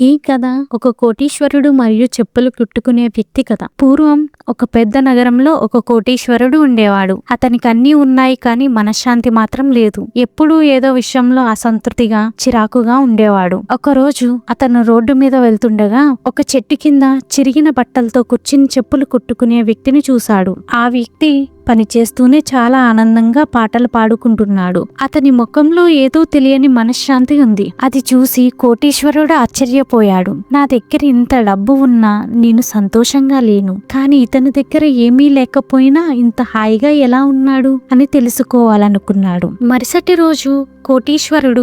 ఈ కథ ఒక కోటీశ్వరుడు మరియు చెప్పులు కుట్టుకునే వ్యక్తి కథ. పూర్వం ఒక పెద్ద నగరంలో ఒక కోటీశ్వరుడు ఉండేవాడు. అతనికి అన్నీ ఉన్నాయి, కానీ మనశ్శాంతి మాత్రం లేదు. ఎప్పుడూ ఏదో విషయంలో అసంతృప్తిగా, చిరాకుగా ఉండేవాడు. ఒకరోజు అతను రోడ్డు మీద వెళ్తుండగా ఒక చెట్టు కింద చిరిగిన బట్టలతో కూర్చుని చెప్పులు కుట్టుకునే వ్యక్తిని చూశాడు. ఆ వ్యక్తి పనిచేస్తూనే చాలా ఆనందంగా పాటలు పాడుకుంటున్నాడు. అతని ముఖంలో ఏదో తెలియని మనశ్శాంతి ఉంది. అది చూసి కోటీశ్వరుడు ఆశ్చర్యపోయాడు. నా దగ్గర ఇంత డబ్బు ఉన్నా నేను సంతోషంగా లేను, కానీ ఇతని దగ్గర ఏమీ లేకపోయినా ఇంత హాయిగా ఎలా ఉన్నాడు అని తెలుసుకోవాలనుకున్నాడు. మరుసటి రోజు కోటీశ్వరుడు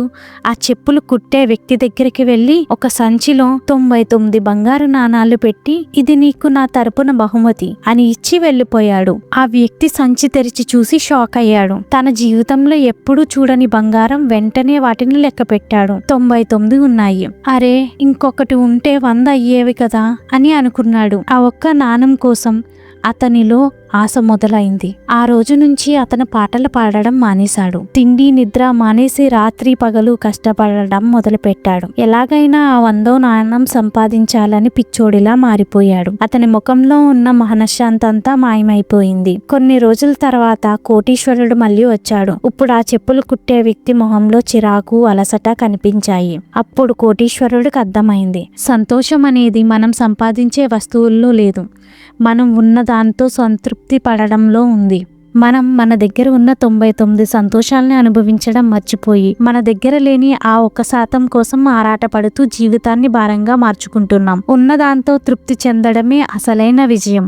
ఆ చెప్పులు కుట్టే వ్యక్తి దగ్గరికి వెళ్లి ఒక సంచిలో 99 బంగారు నాణాలు పెట్టి, ఇది నీకు నా తరపున బహుమతి అని ఇచ్చి వెళ్లిపోయాడు. ఆ వ్యక్తి సంచి తెరిచి చూసి షాక్ అయ్యాడు. తన జీవితంలో ఎప్పుడూ చూడని బంగారం. వెంటనే వాటిని లెక్క పెట్టాడు. 99 ఉన్నాయి. అరే, ఇంకొకటి ఉంటే 100 అయ్యేవి కదా అని అనుకున్నాడు. ఆ ఒక్క నాణం కోసం అతనిలో ఆశ మొదలైంది. ఆ రోజు నుంచి అతను పాటలు పాడడం మానేశాడు. తిండి నిద్ర మానేసి రాత్రి పగలు కష్టపడడం మొదలు పెట్టాడు. ఎలాగైనా ఆ 100వ నాణం సంపాదించాలని పిచ్చోడిలా మారిపోయాడు. అతని ముఖంలో ఉన్న మనశ్శాంతంతా మాయమైపోయింది. కొన్ని రోజుల తర్వాత కోటీశ్వరుడు మళ్ళీ వచ్చాడు. ఇప్పుడు ఆ చెప్పులు కుట్టే వ్యక్తి మొహంలో చిరాకు, అలసట కనిపించాయి. అప్పుడు కోటీశ్వరుడికి అర్థమైంది, సంతోషం అనేది మనం సంపాదించే వస్తువుల్లో లేదు, మనం ఉన్న దాంతో సంతృప్తి పడడంలో ఉంది. మనం మన దగ్గర ఉన్న 99 సంతోషాలని అనుభవించడం మర్చిపోయి మన దగ్గర లేని ఆ 1% కోసం ఆరాటపడుతూ జీవితాన్ని భారంగా మార్చుకుంటున్నాం. ఉన్న దాంతో తృప్తి చెందడమే అసలైన విజయం.